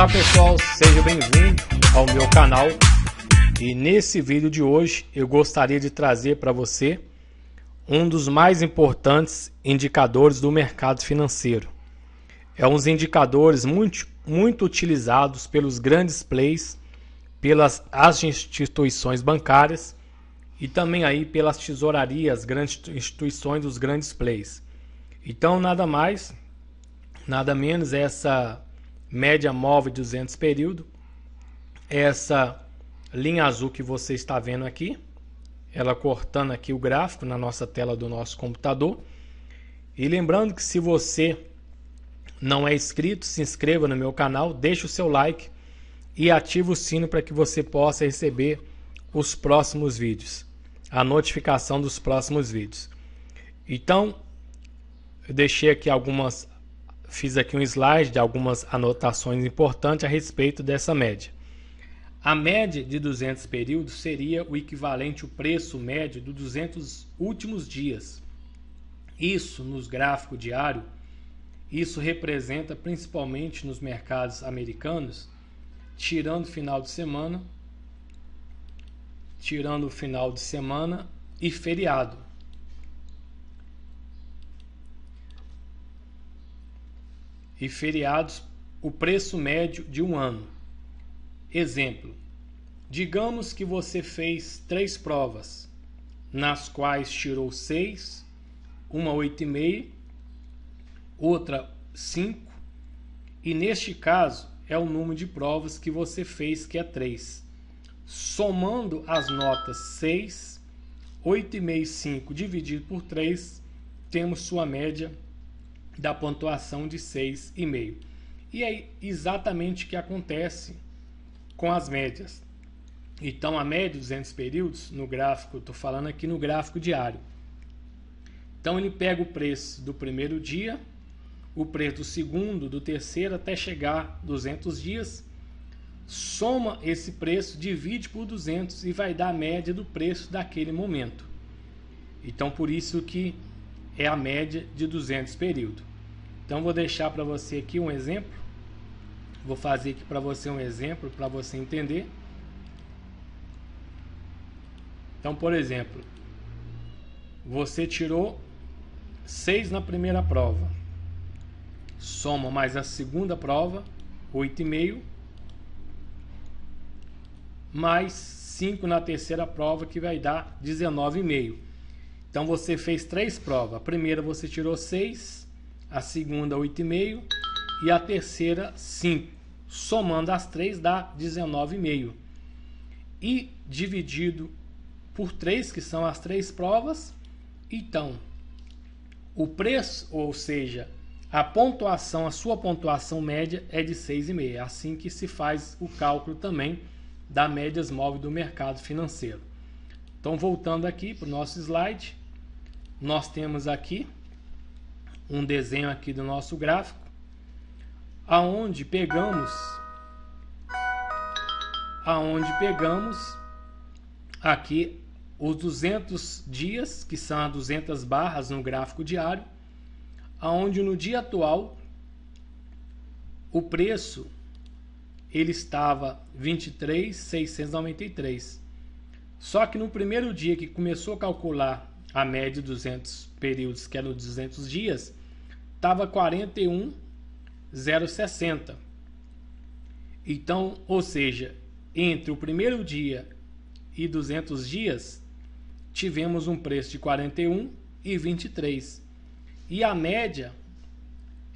Olá pessoal, seja bem-vindo ao meu canal e nesse vídeo de hoje eu gostaria de trazer para você um dos mais importantes indicadores do mercado financeiro. É um dos indicadores muito utilizados pelos grandes players, pelas as instituições bancárias e também aí pelas tesourarias, grandes instituições dos grandes players. Então nada mais, nada menos essa média móvel de 200 período, essa linha azul que você está vendo aqui, ela cortando aqui o gráfico na nossa tela do nosso computador. E lembrando que se você não é inscrito, se inscreva no meu canal, deixe o seu like e ative o sino para que você possa receber os próximos vídeos, a notificação dos próximos vídeos. Então, eu deixei aqui fiz aqui um slide de algumas anotações importantes a respeito dessa média. A média de 200 períodos seria o equivalente ao preço médio dos 200 últimos dias. Isso nos gráficos diários, isso representa principalmente nos mercados americanos, tirando o final de semana e feriado. E feriados, o preço médio de um ano. Exemplo, digamos que você fez 3 provas, nas quais tirou 6, uma 8,5, outra 5, e neste caso é o número de provas que você fez, que é 3. Somando as notas 6, 8,5 e 5 dividido por 3, temos sua média da pontuação de 6,5. E é exatamente o que acontece com as médias. Então a média de 200 períodos, no gráfico, estou falando aqui no gráfico diário. Então ele pega o preço do primeiro dia, o preço do segundo, do terceiro, até chegar 200 dias, soma esse preço, divide por 200 e vai dar a média do preço daquele momento. Então por isso que é a média de 200 períodos. Então vou deixar para você aqui um exemplo. Vou fazer aqui para você um exemplo para você entender. Então, por exemplo, você tirou 6 na primeira prova. Soma mais a segunda prova, 8,5, mais 5 na terceira prova, que vai dar 19,5. Então você fez 3 provas. A primeira você tirou 6, a segunda 8,5 e a terceira 5. Somando as 3 dá 19,5. E dividido por 3, que são as 3 provas, então o preço, ou seja, a pontuação, a sua pontuação média é de 6,5. É assim que se faz o cálculo também da médias móveis do mercado financeiro. Então voltando aqui para o nosso slide, nós temos aqui um desenho aqui do nosso gráfico, aonde pegamos aqui os 200 dias, que são as 200 barras no gráfico diário, aonde no dia atual o preço ele estava 23.693. Só que no primeiro dia que começou a calcular a média de 200 períodos, que era os 200 dias, estava 41.060. Então, ou seja, entre o primeiro dia e 200 dias, tivemos um preço de 41 e 23. E a média,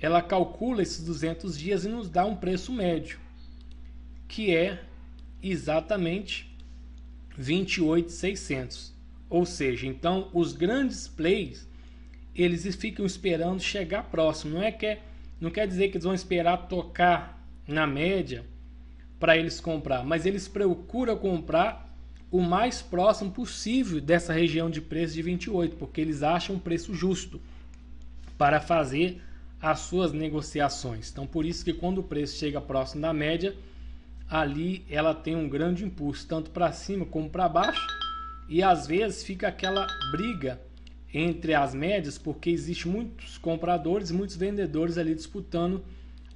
ela calcula esses 200 dias e nos dá um preço médio, que é exatamente 28.600. Ou seja, então os grandes players, eles ficam esperando chegar próximo. Não quer dizer que eles vão esperar tocar na média para eles comprar, mas eles procuram comprar o mais próximo possível dessa região de preço de 28, porque eles acham um preço justo para fazer as suas negociações. Então por isso que quando o preço chega próximo da média, ali ela tem um grande impulso, tanto para cima como para baixo, e às vezes fica aquela briga entre as médias, porque existe muitos compradores e muitos vendedores ali disputando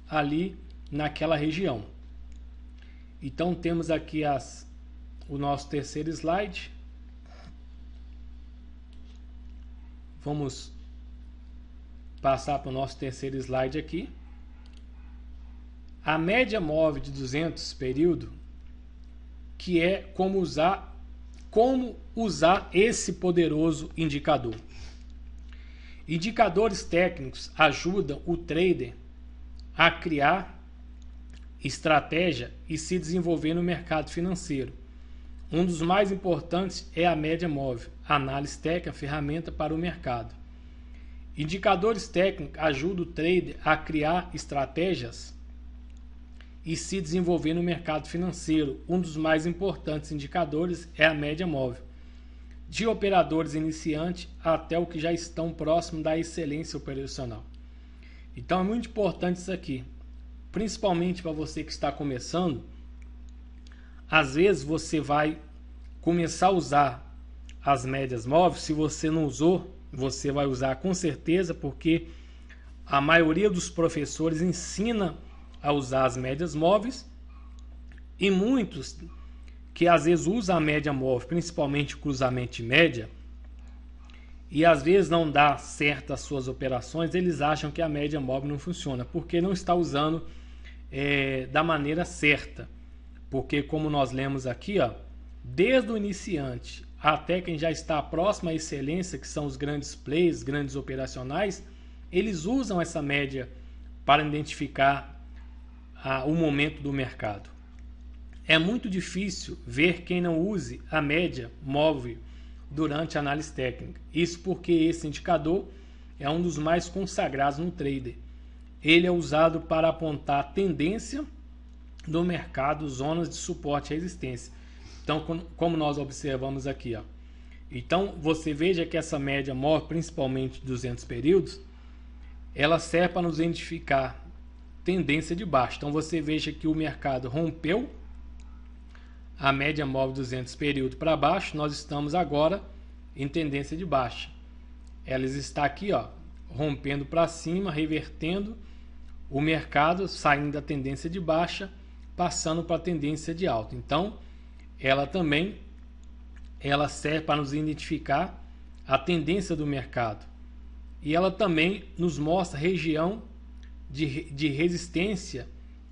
ali naquela região. Então temos aqui o nosso terceiro slide. Vamos passar para o nosso terceiro slide aqui. A média móvel de 200 período, que é como usar esse poderoso indicador. Indicadores técnicos ajudam o trader a criar estratégia e se desenvolver no mercado financeiro. Um dos mais importantes é a média móvel. A análise técnica, ferramenta para o mercado. Indicadores técnicos ajudam o trader a criar estratégias e se desenvolver no mercado financeiro. Um dos mais importantes indicadores é a média móvel, de operadores iniciantes até o que já estão próximos da excelência operacional. Então é muito importante isso aqui, principalmente para você que está começando. Às vezes você vai começar a usar as médias móveis. Se você não usou, você vai usar com certeza, porque a maioria dos professores ensina a usar as médias móveis, e muitos que às vezes usam a média móvel, principalmente cruzamento de média, e às vezes não dá certo as suas operações, eles acham que a média móvel não funciona, porque não está usando da maneira certa. Porque como nós lemos aqui, ó, desde o iniciante até quem já está próximo à excelência, que são os grandes players, grandes operacionais, eles usam essa média para identificar o momento do mercado. É muito difícil ver quem não use a média móvel durante a análise técnica. Isso porque esse indicador é um dos mais consagrados no trader. Ele é usado para apontar a tendência do mercado, zonas de suporte e resistência. Então, como nós observamos aqui, ó. Então, você veja que essa média móvel, principalmente 200 períodos, ela serve para nos identificar tendência de baixa. Então, você veja que o mercado rompeu a média móvel 200 períodos para baixo. Nós estamos agora em tendência de baixa. Ela está aqui, ó, rompendo para cima, revertendo o mercado, saindo da tendência de baixa, passando para a tendência de alta. Então, ela serve para nos identificar a tendência do mercado. E ela também nos mostra região de resistência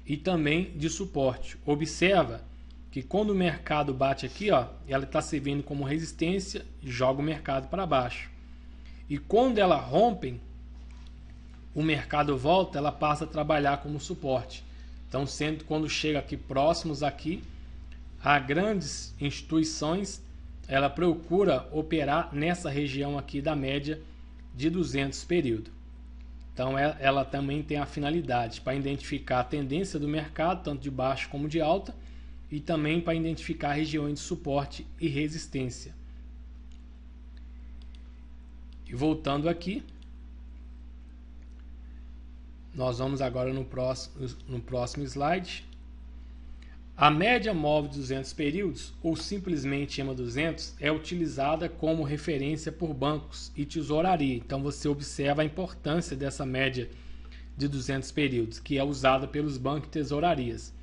e também de suporte. Observa que quando o mercado bate aqui, ó, ela está servindo como resistência e joga o mercado para baixo. E quando ela rompe, o mercado volta, ela passa a trabalhar como suporte. Então, sendo quando chega aqui próximos aqui a grandes instituições, ela procura operar nessa região aqui da média de 200 períodos. Então, ela também tem a finalidade para identificar a tendência do mercado, tanto de baixo como de alta, e também para identificar regiões de suporte e resistência. E voltando aqui, nós vamos agora no próximo slide. A média móvel de 200 períodos, ou simplesmente EMA 200, é utilizada como referência por bancos e tesouraria. Então você observa a importância dessa média de 200 períodos, que é usada pelos bancos e tesourarias.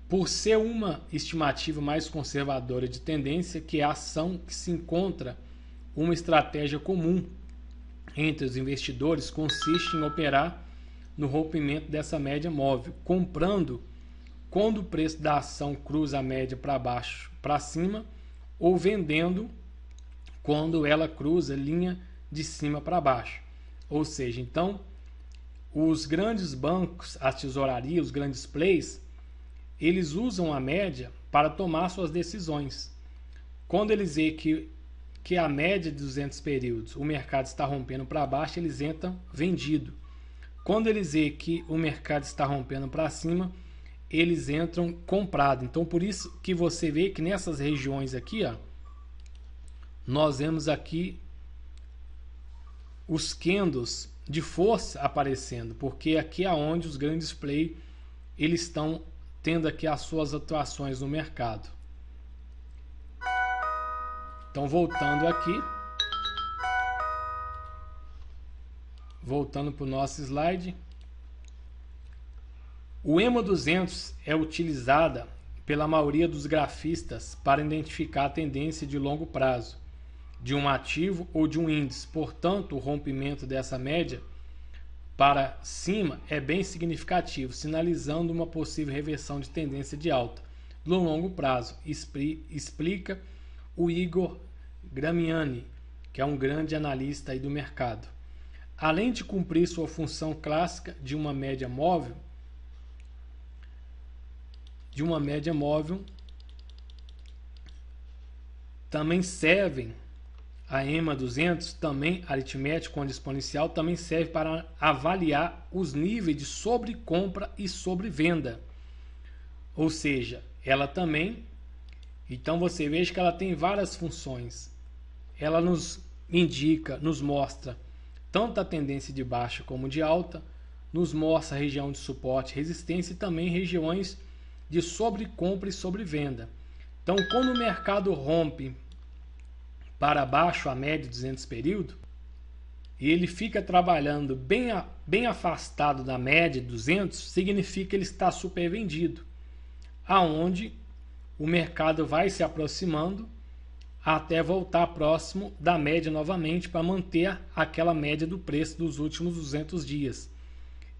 Por ser uma estimativa mais conservadora de tendência, que é a ação que se encontra uma estratégia comum entre os investidores, consiste em operar no rompimento dessa média móvel, comprando quando o preço da ação cruza a média para baixo, para cima, ou vendendo quando ela cruza a linha de cima para baixo. Ou seja, então, os grandes bancos, a tesouraria, os grandes players, eles usam a média para tomar suas decisões. Quando eles veem que a média de 200 períodos, o mercado está rompendo para baixo, eles entram vendido. Quando eles veem que o mercado está rompendo para cima, eles entram comprado. Então, por isso que você vê que nessas regiões aqui, ó, nós vemos aqui os candles de força aparecendo, porque aqui é onde os grandes players eles estão tendo aqui as suas atuações no mercado. Então, voltando para o nosso slide. O EMA 200 é utilizada pela maioria dos grafistas para identificar a tendência de longo prazo de um ativo ou de um índice. Portanto, o rompimento dessa média para cima é bem significativo, sinalizando uma possível reversão de tendência de alta no longo prazo, explica o Igor Gramiani, que é um grande analista aí do mercado. Além de cumprir sua função clássica de uma média móvel, também servem a EMA 200, também aritmético com exponencial, também serve para avaliar os níveis de sobrecompra e sobrevenda. Ou seja, ela também, então você veja que ela tem várias funções. Ela nos indica, nos mostra tanto a tendência de baixa como de alta, nos mostra a região de suporte e resistência e também regiões de sobrecompra e sobrevenda. Então, quando o mercado rompe para baixo a média de 200 períodos, e ele fica trabalhando bem afastado da média de 200, significa que ele está supervendido, aonde o mercado vai se aproximando até voltar próximo da média novamente para manter aquela média do preço dos últimos 200 dias.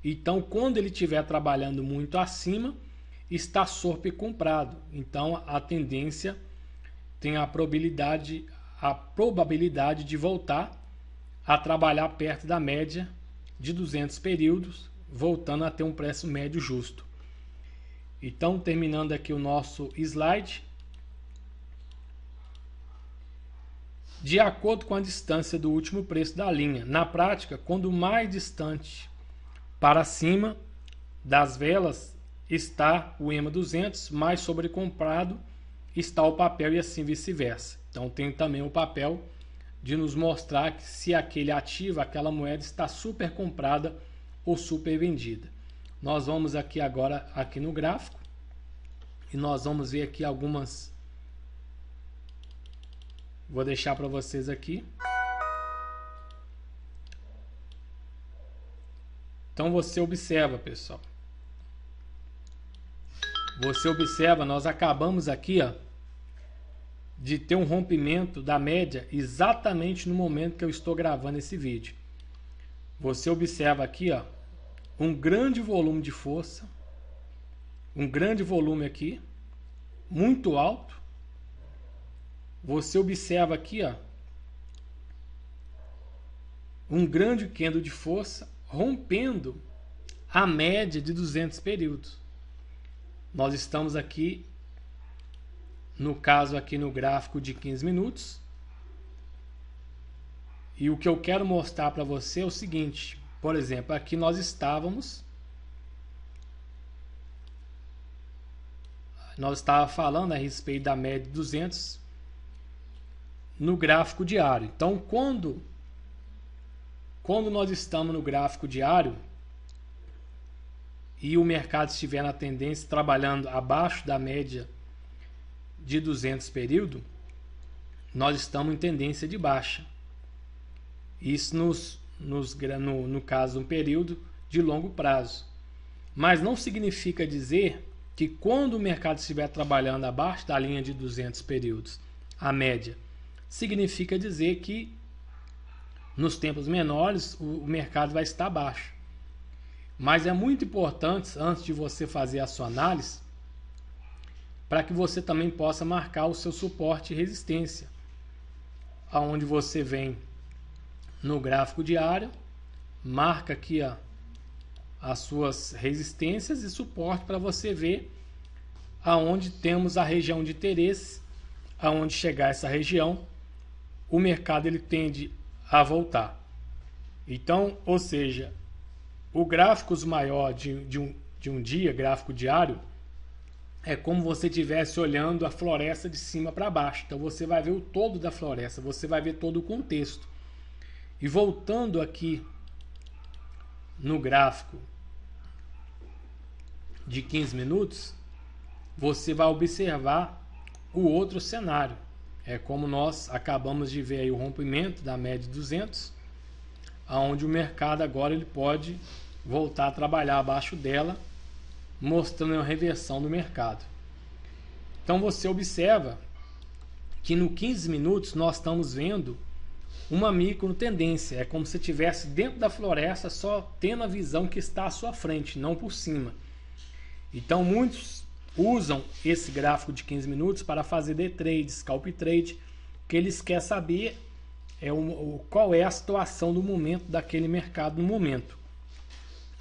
Então, quando ele estiver trabalhando muito acima, está sobrecomprado. Então, a tendência tem a probabilidade de voltar a trabalhar perto da média de 200 períodos, voltando a ter um preço médio justo. Então, terminando aqui o nosso slide. De acordo com a distância do último preço da linha. Na prática, quando mais distante para cima das velas está o EMA 200, mais sobrecomprado está o papel e assim vice-versa. Então tem também o papel de nos mostrar que se aquele ativo, aquela moeda está super comprada ou super vendida. Nós vamos aqui agora aqui no gráfico e nós vamos ver aqui algumas. Vou deixar para vocês aqui. Então você observa, pessoal. Você observa, nós acabamos aqui, ó, de ter um rompimento da média exatamente no momento que eu estou gravando esse vídeo. Você observa aqui, ó, um grande volume de força, um grande volume aqui, muito alto. Você observa aqui, ó, um grande candle de força rompendo a média de 200 períodos. Nós estamos aqui, no caso aqui no gráfico de 15 minutos. E o que eu quero mostrar para você é o seguinte. Por exemplo, aqui nós estávamos falando a respeito da média de 200 no gráfico diário. Então, quando nós estamos no gráfico diário e o mercado estiver na tendência trabalhando abaixo da média de 200 períodos, nós estamos em tendência de baixa. Isso no caso um período de longo prazo. Mas não significa dizer que quando o mercado estiver trabalhando abaixo da linha de 200 períodos, a média, significa dizer que nos tempos menores o mercado vai estar baixo. Mas é muito importante, antes de você fazer a sua análise, para que você também possa marcar o seu suporte e resistência, aonde você vem no gráfico diário, marca aqui, ó, as suas resistências e suporte para você ver aonde temos a região de interesse, aonde chegar essa região, o mercado ele tende a voltar. Então, ou seja, o gráfico maior de um dia, gráfico diário, é como você estivesse olhando a floresta de cima para baixo. Então você vai ver o todo da floresta, você vai ver todo o contexto. E voltando aqui no gráfico de 15 minutos, você vai observar o outro cenário. É como nós acabamos de ver aí o rompimento da média de 200, onde o mercado agora ele pode voltar a trabalhar abaixo dela, mostrando a reversão do mercado. Então você observa que no 15 minutos nós estamos vendo uma micro tendência. É como se estivesse dentro da floresta, só tendo a visão que está à sua frente, não por cima. Então muitos usam esse gráfico de 15 minutos para fazer day trade, scalp trade, que eles querem saber qual é a situação do momento daquele mercado no momento.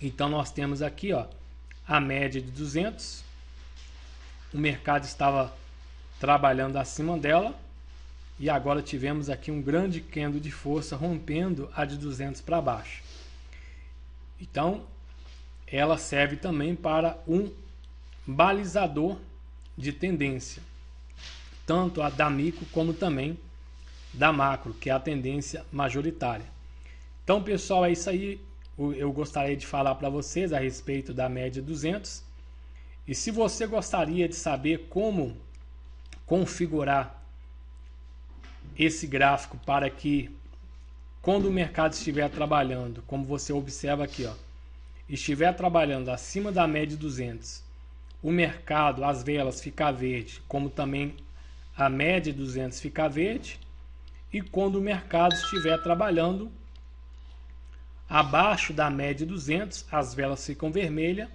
Então nós temos aqui, ó, a média de 200. O mercado estava trabalhando acima dela e agora tivemos aqui um grande candle de força rompendo a de 200 para baixo. Então ela serve também para um balizador de tendência, tanto a da micro como também da macro, que é a tendência majoritária. Então pessoal, é isso aí. Eu gostaria de falar para vocês a respeito da média 200. E se você gostaria de saber como configurar esse gráfico para que quando o mercado estiver trabalhando, como você observa aqui, ó, estiver trabalhando acima da média 200, o mercado, as velas ficar verde, como também a média 200 ficar verde, e quando o mercado estiver trabalhando abaixo da média 200, as velas ficam vermelhas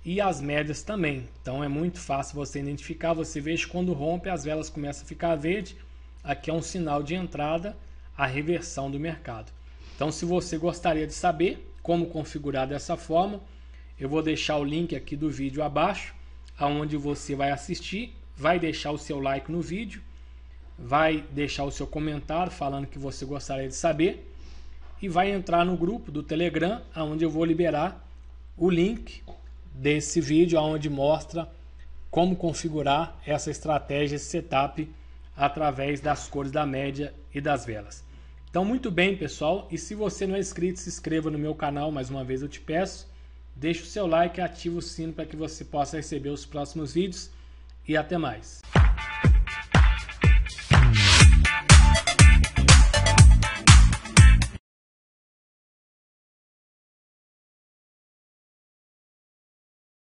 e as médias também. Então é muito fácil você identificar. Você vê que quando rompe, as velas começam a ficar verde. Aqui é um sinal de entrada, a reversão do mercado. Então, se você gostaria de saber como configurar dessa forma, eu vou deixar o link aqui do vídeo abaixo, aonde você vai assistir, vai deixar o seu like no vídeo, vai deixar o seu comentário falando que você gostaria de saber e vai entrar no grupo do Telegram, onde eu vou liberar o link desse vídeo, onde mostra como configurar essa estratégia, esse setup através das cores da média e das velas. Então, muito bem, pessoal, e se você não é inscrito, se inscreva no meu canal, mais uma vez eu te peço, deixe o seu like e ative o sino para que você possa receber os próximos vídeos e até mais.